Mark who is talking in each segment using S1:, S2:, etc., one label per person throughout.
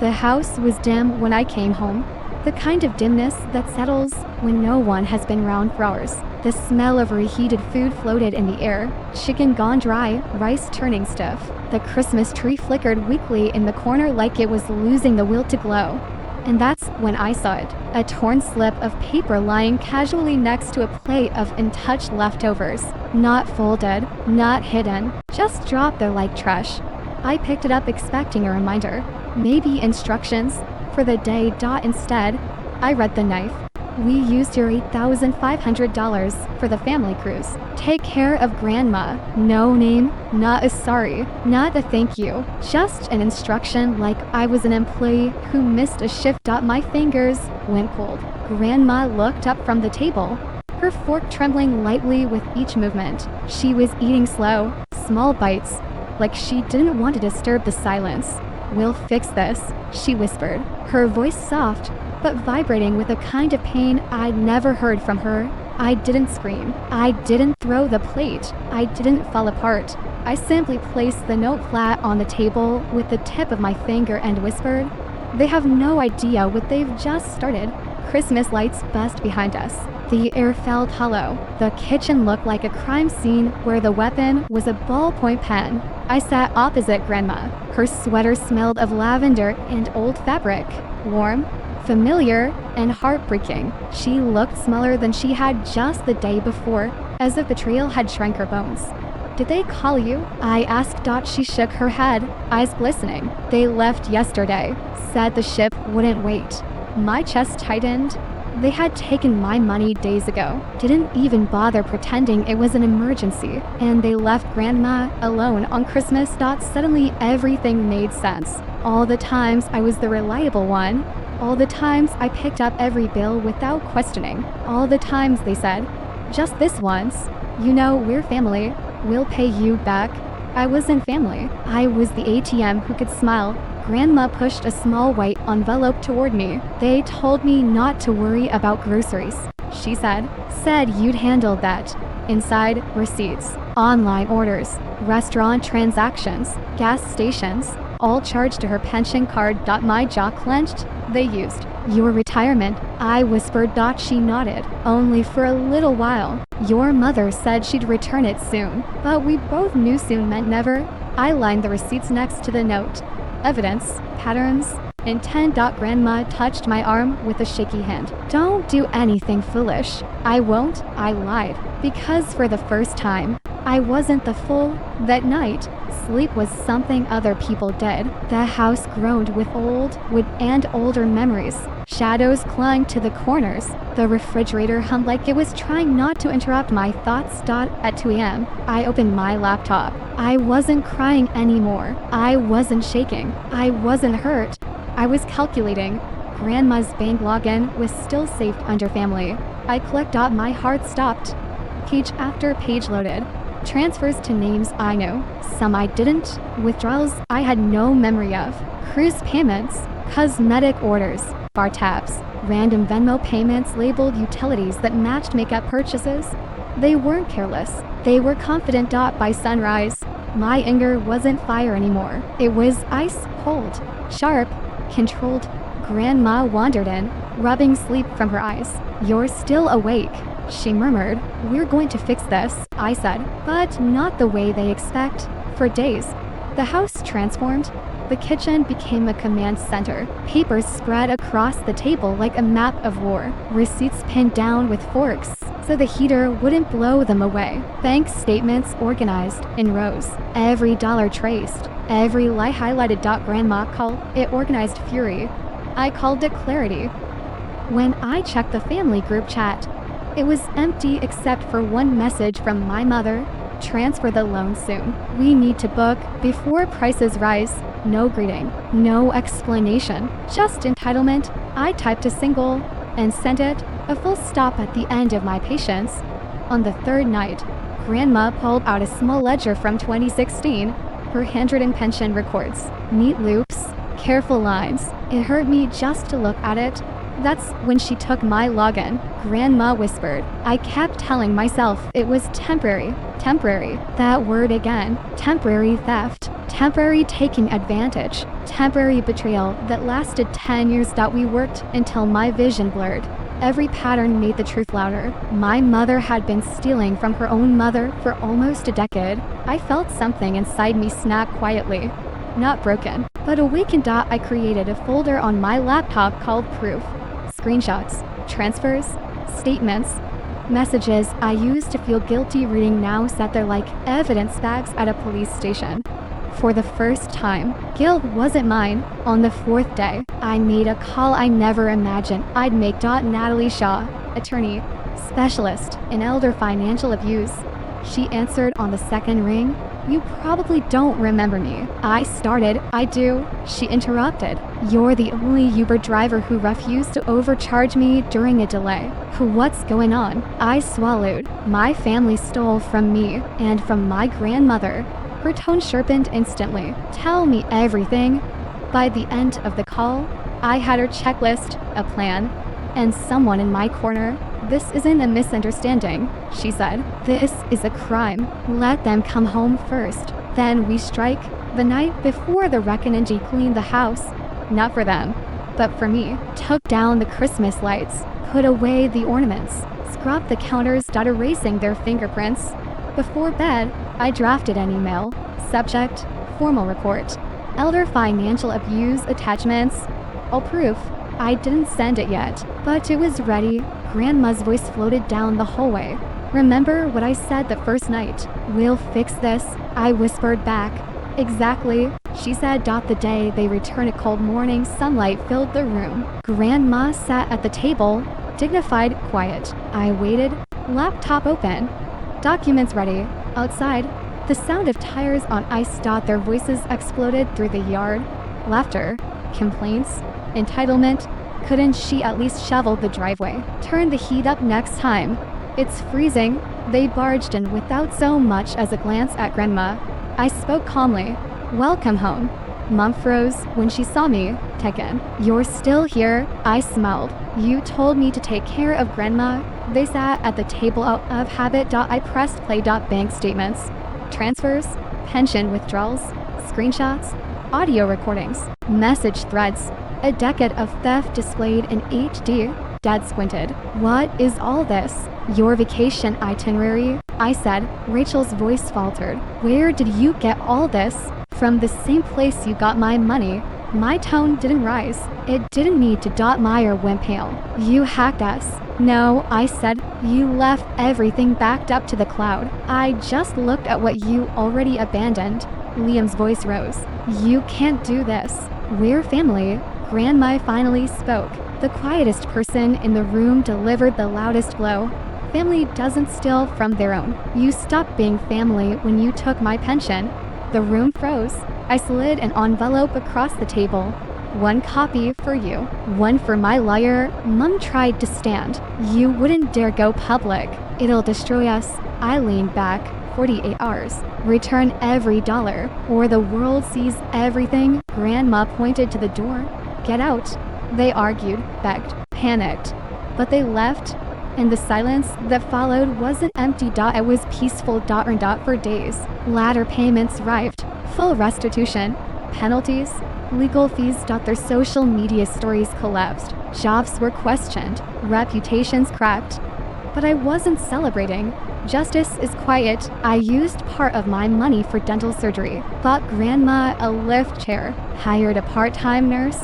S1: The house was dim when I came home. The kind of dimness that settles when no one has been around for hours. The smell of reheated food floated in the air, chicken gone dry, rice turning stiff. The Christmas tree flickered weakly in the corner like it was losing the will to glow. And that's when I saw it. A torn slip of paper lying casually next to a plate of untouched leftovers. Not folded, not hidden, just dropped there like trash. I picked it up expecting a reminder. Maybe instructions for the day. Instead, I read the knife. We used your $8,500 for the family cruise. Take care of Grandma. No name, not a sorry, not a thank you. Just an instruction like I was an employee who missed a shift. My fingers went cold. Grandma looked up from the table, her fork trembling lightly with each movement. She was eating slow, small bites, like she didn't want to disturb the silence. We'll fix this, she whispered, her voice soft, but vibrating with a kind of pain I'd never heard from her. I didn't scream. I didn't throw the plate. I didn't fall apart. I simply placed the note flat on the table with the tip of my finger and whispered, "They have no idea what they've just started." Christmas lights buzzed behind us. The air felt hollow. The kitchen looked like a crime scene where the weapon was a ballpoint pen. I sat opposite Grandma. Her sweater smelled of lavender and old fabric. Warm, familiar, and heartbreaking. She looked smaller than she had just the day before, as if betrayal had shrunk her bones. "Did they call you?" I asked. She shook her head, eyes glistening. "They left yesterday. Said the ship wouldn't wait." My chest tightened. They had taken my money days ago, didn't even bother pretending it was an emergency, and they left Grandma alone on Christmas. Suddenly everything made sense. All the times I was the reliable one, all the times I picked up every bill without questioning, all the times they said, "Just this once. You know, we're family. We'll pay you back." I wasn't family. I was the ATM who could smile. Grandma pushed a small white envelope toward me. "They told me not to worry about groceries," she said. "Said you'd handle that. Inside, receipts, online orders, restaurant transactions, gas stations, all charged to her pension card." My jaw clenched. "They used your retirement," I whispered. She nodded. "Only for a little while. Your mother said she'd return it soon." But we both knew soon meant never. I lined the receipts next to the note. Evidence, patterns, intent. Grandma touched my arm with a shaky hand. "Don't do anything foolish." "I won't," I lied. Because for the first time, I wasn't the fool. That night, sleep was something other people did. The house groaned with old wood and older memories. Shadows clung to the corners. The refrigerator hummed like it was trying not to interrupt my thoughts. At 2 a.m., I opened my laptop. I wasn't crying anymore. I wasn't shaking. I wasn't hurt. I was calculating. Grandma's bank login was still saved under family. I clicked. My heart stopped. Page after page loaded. Transfers to names I knew, some I didn't, withdrawals I had no memory of, cruise payments, cosmetic orders, bar tabs, random Venmo payments labeled utilities that matched makeup purchases. They weren't careless. They were confident. By sunrise, my anger wasn't fire anymore. It was ice cold, sharp, controlled. Grandma wandered in, rubbing sleep from her eyes. "You're still awake," she murmured. "We're going to fix this," I said, but not the way they expect. For days, the house transformed. The kitchen became a command center. Papers spread across the table like a map of war. Receipts pinned down with forks so the heater wouldn't blow them away. Bank statements organized in rows. Every dollar traced. Every lie highlighted. Grandma called it organized fury. I called it clarity. When I checked the family group chat, it was empty except for one message from my mother. "Transfer the loan soon. We need to book before prices rise." No greeting, no explanation, just entitlement. I typed a single and sent it, a full stop at the end of my patience. On the third night, Grandma pulled out a small ledger from 2016, her handwritten pension records. Neat loops, careful lines. It hurt me just to look at it. That's when she took my login. Grandma whispered. I kept telling myself it was temporary. Temporary. That word again. Temporary theft. Temporary taking advantage. Temporary betrayal that lasted 10 years. We worked until my vision blurred. Every pattern made the truth louder. My mother had been stealing from her own mother for almost a decade. I felt something inside me snap quietly. Not broken, but awakened. I created a folder on my laptop called Proof. Screenshots, transfers, statements, messages I used to feel guilty reading now sat there like evidence bags at a police station. For the first time, guilt wasn't mine. On the fourth day, I made a call I never imagined I'd make. Natalie Shaw, attorney, specialist in elder financial abuse. She answered on the second ring. You probably don't remember me. I started. I do. She interrupted. You're the only Uber driver who refused to overcharge me during a delay. What's going on? I swallowed. My family stole from me and from my grandmother. Her tone sharpened instantly. Tell me everything. By the end of the call, I had her checklist, a plan, and someone in my corner. This isn't a misunderstanding, she said. This is a crime. Let them come home first. Then we strike. The night before the reckoning, she cleaned the house. Not for them, but for me. Took down the Christmas lights, put away the ornaments, scrubbed the counters, erasing their fingerprints. Before bed, I drafted an email. Subject, formal report. Elder financial abuse attachments. All proof. I didn't send it yet, but it was ready. Grandma's voice floated down the hallway. Remember what I said the first night? We'll fix this, I whispered back. Exactly, she said. The day they returned, a cold morning sunlight filled the room. Grandma sat at the table, dignified, quiet. I waited, laptop open. Documents ready. Outside, the sound of tires on ice. Their voices exploded through the yard. Laughter, complaints, entitlement. Couldn't she at least shovel the driveway? Turn the heat up next time. It's freezing. They barged in without so much as a glance at Grandma. I spoke calmly. Welcome home. Mom froze when she saw me. Taken. You're still here? I smiled. You told me to take care of Grandma. They sat at the table out of habit. I pressed play. Bank statements, transfers, pension withdrawals, screenshots, audio recordings, message threads. A decade of theft displayed in HD. Dad squinted. What is all this? Your vacation itinerary? I said. Rachel's voice faltered. Where did you get all this? From the same place you got my money. My tone didn't rise. It didn't need to. Meyer went pale. You hacked us. No, I said. You left everything backed up to the cloud. I just looked at what you already abandoned. Liam's voice rose. You can't do this. We're family. Grandma finally spoke. The quietest person in the room delivered the loudest blow. Family doesn't steal from their own. You stopped being family when you took my pension. The room froze. I slid an envelope across the table. One copy for you, one for my lawyer. Mom tried to stand. You wouldn't dare go public. It'll destroy us. I leaned back. 48 hours. Return every dollar, or the world sees everything. Grandma pointed to the door. Get out. They argued, begged, panicked. But they left, and the silence that followed wasn't empty. It was peaceful. For days. Ladder payments arrived. Full restitution. Penalties. Legal fees. Their social media stories collapsed. Jobs were questioned. Reputations cracked. But I wasn't celebrating. Justice is quiet. I used part of my money for dental surgery. Bought Grandma a lift chair. Hired a part-time nurse.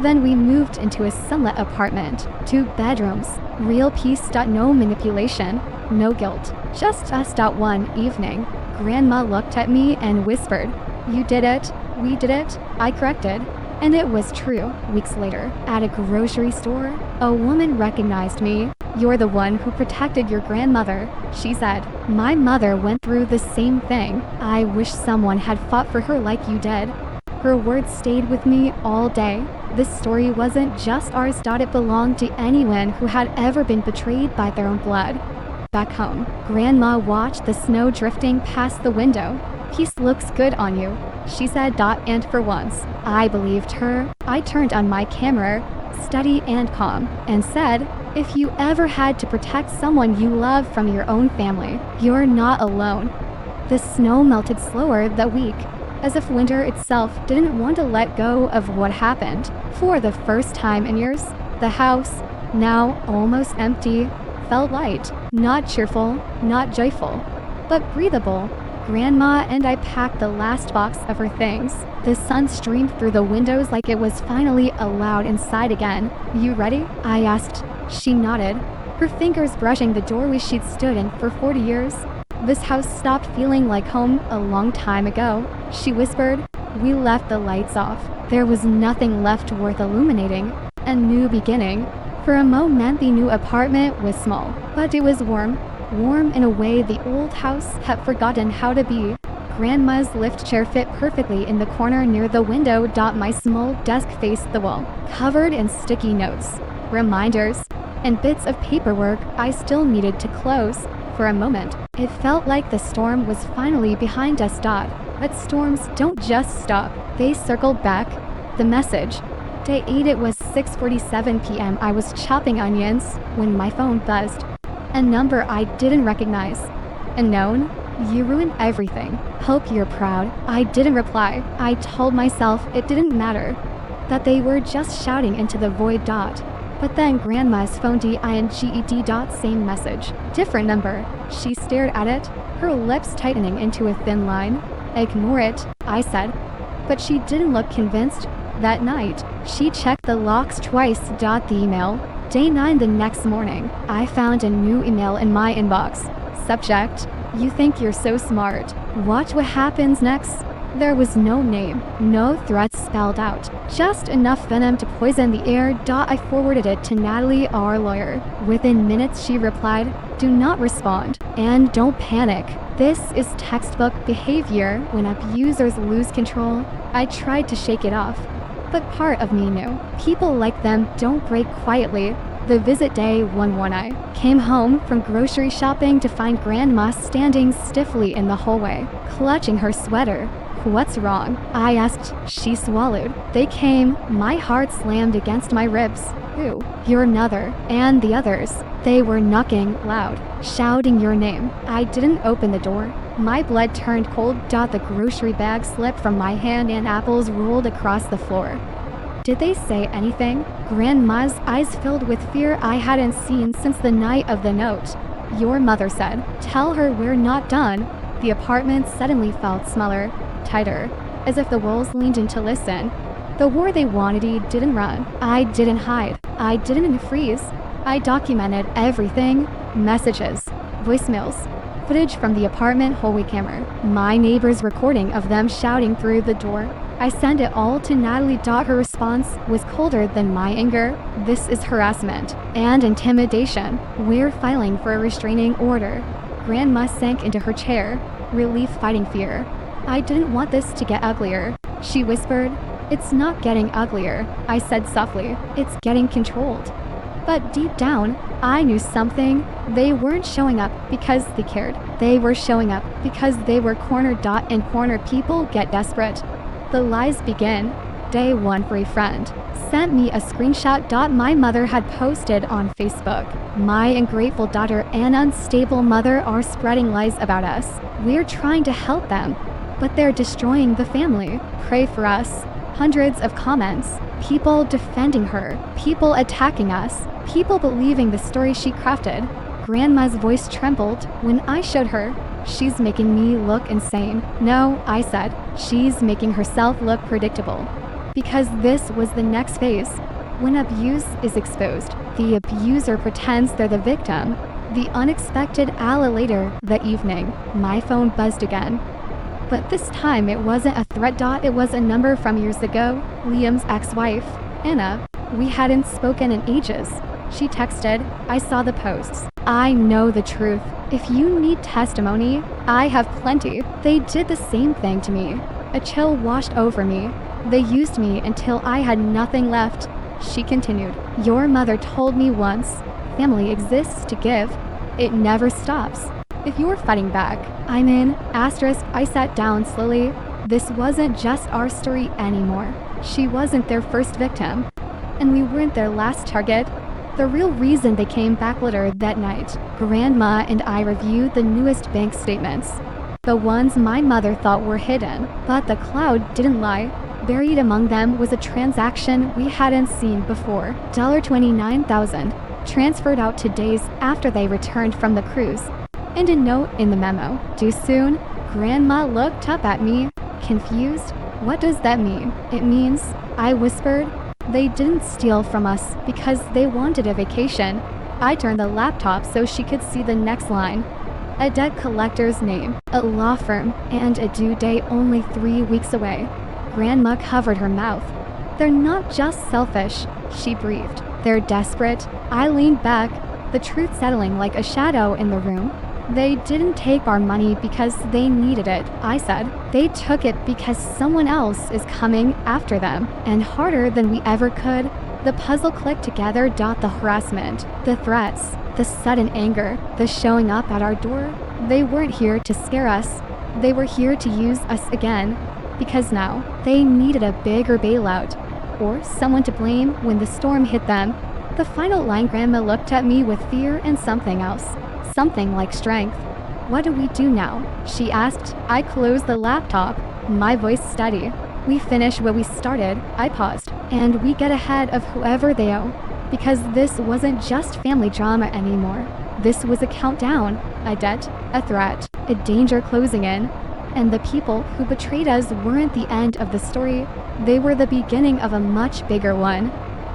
S1: Then we moved into a sunlit apartment. 2 bedrooms. Real peace. No manipulation. No guilt. Just us. One evening, Grandma looked at me and whispered, You did it. We did it. I corrected. And it was true. Weeks later, at a grocery store, a woman recognized me. You're the one who protected your grandmother, she said. My mother went through the same thing. I wish someone had fought for her like you did. Her words stayed with me all day. This story wasn't just ours. It belonged to anyone who had ever been betrayed by their own blood. Back home, Grandma watched the snow drifting past the window. Peace looks good on you, she said. And for once, I believed her. I turned on my camera, steady and calm, and said, if you ever had to protect someone you love from your own family, you're not alone. The snow melted slower that week. as if winter itself didn't want to let go of what happened. For the first time in years, the house, now almost empty, felt light, not cheerful, not joyful, but breathable. Grandma and I packed the last box of her things. The sun streamed through the windows like it was finally allowed inside again. "You ready?" I asked. She nodded, her fingers brushing the doorway she'd stood in for 40 years. "This house stopped feeling like home a long time ago," she whispered. "We left the lights off. There was nothing left worth illuminating. A new beginning." For a moment, the new apartment was small, but it was warm. Warm in a way the old house had forgotten how to be. Grandma's lift chair fit perfectly in the corner near the window. My small desk faced the wall, covered in sticky notes, reminders, and bits of paperwork I still needed to close. For a moment, it felt like the storm was finally behind us. But storms don't just stop, they circle back. The message. Day 8. It was 6:47 p.m. I was chopping onions when my phone buzzed. A number I didn't recognize. "Unknown? You ruined everything. Hope you're proud." I didn't reply. I told myself it didn't matter, that they were just shouting into the void. But then Grandma's phone dinged. Same message. Different number. She stared at it, her lips tightening into a thin line. "Ignore it," I said. But she didn't look convinced. That night, she checked the locks twice. The email. Day 9. The next morning, I found a new email in my inbox. Subject: "You think you're so smart. Watch what happens next." There was no name, no threats spelled out, just enough venom to poison the air. I forwarded it to Natalie, our lawyer. Within minutes she replied, "Do not respond, and don't panic. This is textbook behavior when abusers lose control." I tried to shake it off, but part of me knew people like them don't break quietly. The visit day 1. I came home from grocery shopping to find Grandma standing stiffly in the hallway, clutching her sweater. "What's wrong?" I asked. She swallowed. "They came." My heart slammed against my ribs. "Who?" "Your mother and the others. They were knocking loud, shouting your name." I didn't open the door. My blood turned cold. The grocery bag slipped from my hand and apples rolled across the floor. "Did they say anything?" Grandma's eyes filled with fear I hadn't seen since the night of the note. "Your mother said, tell her we're not done." The apartment suddenly felt smaller, tighter, as if the walls leaned in to listen. The war they wanted didn't run. I didn't hide. I didn't freeze. I documented everything. Messages, voicemails, footage from the apartment hallway camera, my neighbor's recording of them shouting through the door. I sent it all to Natalie. Her response was colder than my anger. "This is harassment and intimidation. We're filing for a restraining order." Grandma sank into her chair, relief fighting fear. "I didn't want this to get uglier," she whispered. "It's not getting uglier," I said softly. "It's getting controlled." But deep down, I knew something. They weren't showing up because they cared. They were showing up because they were cornered. And corner people get desperate. The lies begin. Day 1. For a friend sent me a screenshot. My mother had posted on Facebook. "My ungrateful daughter and unstable mother are spreading lies about us. We're trying to help them, but they're destroying the family. Pray for us." Hundreds of comments. People defending her. People attacking us. People believing the story she crafted. Grandma's voice trembled when I showed her. "She's making me look insane." "No," I said. "She's making herself look predictable." Because this was the next phase. When abuse is exposed, the abuser pretends they're the victim. The unexpected hour later that evening, my phone buzzed again. But this time it wasn't a threat. It was a number from years ago. Liam's ex-wife, Anna. We hadn't spoken in ages. She texted, "I saw the posts. I know the truth. If you need testimony, I have plenty." They did the same thing to me. A chill washed over me. They used me until I had nothing left. She continued, "Your mother told me once, family exists to give. It never stops. If you're fighting back, I'm in." I sat down slowly. This wasn't just our story anymore. She wasn't their first victim, and we weren't their last target. The real reason they came back later that night. Grandma and I reviewed the newest bank statements. the ones my mother thought were hidden. But the cloud didn't lie. Buried among them was a transaction we hadn't seen before. $29,000, transferred out 2 days after they returned from the cruise. And a note in the memo. Due soon. Grandma looked up at me, confused. What does that mean? It means, I whispered, they didn't steal from us because they wanted a vacation. I turned the laptop so she could see the next line. A debt collector's name, a law firm, and a due date only 3 weeks away. Grandma covered her mouth. They're not just selfish, she breathed. They're desperate. I leaned back, the truth settling like a shadow in the room. They didn't take our money because they needed it, I said. They took it because someone else is coming after them, and harder than we ever could. The puzzle clicked together. The harassment, the threats, the sudden anger, the showing up at our door. They weren't here to scare us. They were here to use us again. Because now, they needed a bigger bailout, or someone to blame when the storm hit them. The final line. Grandma looked at me with fear and something else. Something like strength. What do we do now? She asked. I closed the laptop, my voice steady. We finish what we started, I paused, and we get ahead of whoever they owe. Because this wasn't just family drama anymore. This was a countdown, a debt, a threat, a danger closing in. And the people who betrayed us weren't the end of the story. They were the beginning of a much bigger one.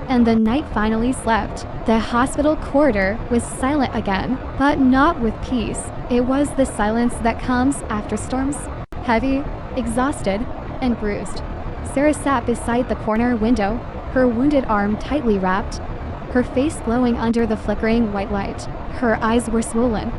S1: And the night finally slept. The hospital corridor was silent again, but not with peace. It was the silence that comes after storms. Heavy, exhausted, and bruised. Sarah sat beside the corner window, her wounded arm tightly wrapped, her face glowing under the flickering white light. Her eyes were swollen,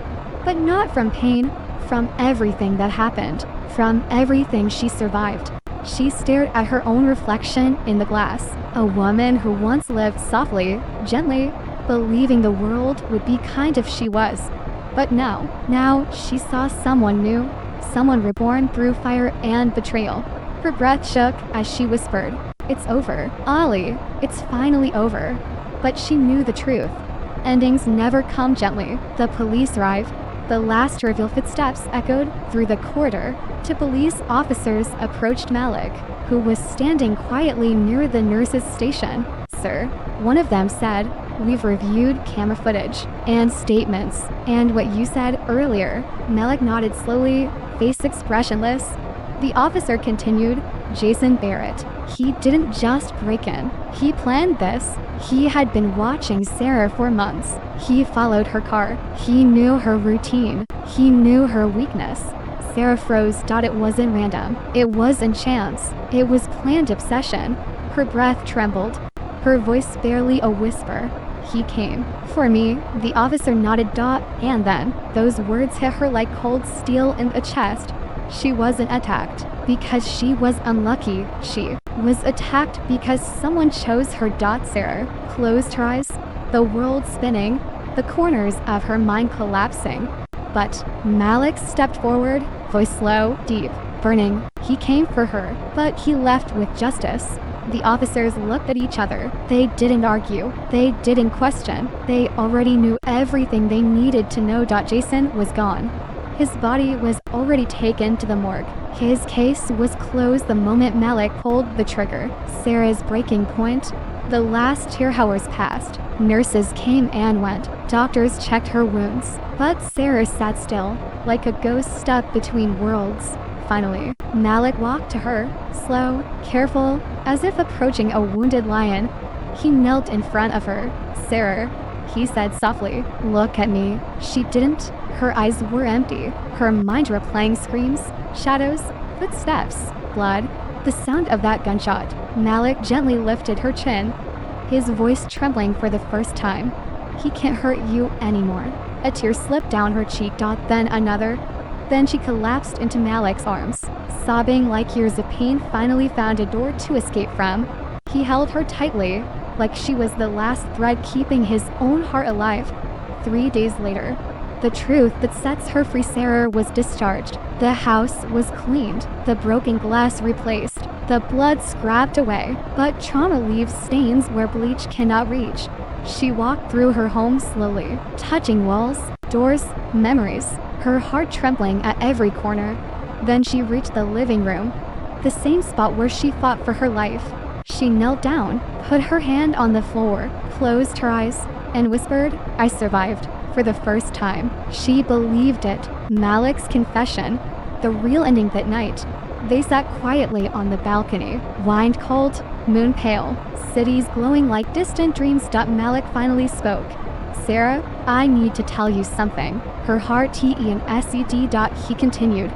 S1: but not from pain, from everything that happened, from everything she survived. She stared at her own reflection in the glass, a woman who once lived softly, gently, believing the world would be kind if she was. But now she saw someone new, someone reborn through fire and betrayal. Her breath shook as she whispered, "It's over, Ollie, it's finally over." But she knew the truth. Endings never come gently. The police arrived. The last revealed footsteps echoed through the corridor. Two police officers approached Malik, who was standing quietly near the nurse's station. "Sir," one of them said, "we've reviewed camera footage and statements, and what you said earlier." Malik nodded slowly, face expressionless. The officer continued, "Jason Barrett, he didn't just break in. He planned this. He had been watching Sarah for months. He followed her car. He knew her routine. He knew her weakness." Sarah froze. It wasn't random. It wasn't chance. It was planned obsession. Her breath trembled. Her voice barely a whisper. "He came for me." The officer nodded. And then, those words hit her like cold steel in the chest. She wasn't attacked because she was unlucky. She was attacked because someone chose her. Sarah closed her eyes, the world spinning, the corners of her mind collapsing. But Malik stepped forward, voice slow, deep, burning. He came for her, but he left with justice. The officers looked at each other. They didn't argue. They didn't question. They already knew everything they needed to know. Jason was gone. His body was already taken to the morgue. His case was closed the moment Malik pulled the trigger. Sarah's breaking point. The last 2 hours passed. Nurses came and went. Doctors checked her wounds. But Sarah sat still, like a ghost stuck between worlds. Finally, Malik walked to her, slow, careful, as if approaching a wounded lion. He knelt in front of her. "Sarah," he said softly, "look at me." She didn't. Her eyes were empty, her mind replaying screams, shadows, footsteps, blood. The sound of that gunshot. Malik gently lifted her chin, his voice trembling for the first time. "He can't hurt you anymore." A tear slipped down her cheek. Then another. Then she collapsed into Malik's arms, sobbing like years of pain finally found a door to escape from. He held her tightly, like she was the last thread keeping his own heart alive. 3 days later, the truth that sets her free. Sarah was discharged. The house was cleaned, the broken glass replaced, the blood scrubbed away, but trauma leaves stains where bleach cannot reach. She walked through her home slowly, touching walls, doors, memories. her heart trembling at every corner. Then she reached the living room, the same spot where she fought for her life. She knelt down, put her hand on the floor, closed her eyes, and whispered, "I survived." For the first time, she believed it. Malik's confession, the real ending that night. They sat quietly on the balcony, wine cold, moon pale, cities glowing like distant dreams. Malik finally spoke. "Sarah, I need to tell you something." Her heart TENSED. He continued.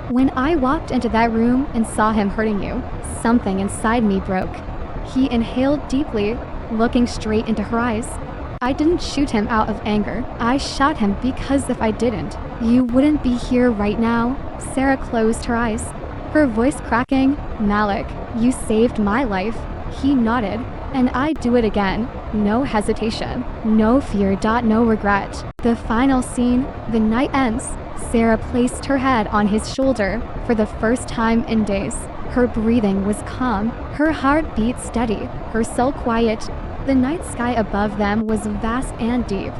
S1: "When I walked into that room and saw him hurting you, something inside me broke." He inhaled deeply, looking straight into her eyes. "I didn't shoot him out of anger. I shot him because if I didn't, you wouldn't be here right now." Sarah closed her eyes, her voice cracking. "Malik, you saved my life." He nodded. "And I'd do it again. No hesitation, no fear. No regret." The final scene, the night ends. Sarah placed her head on his shoulder for the first time in days. Her breathing was calm, her heart beat steady, her soul quiet. The night sky above them was vast and deep,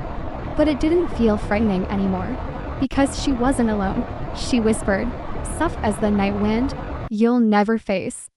S1: but it didn't feel frightening anymore, because she wasn't alone. She whispered, soft as the night wind, "You'll never face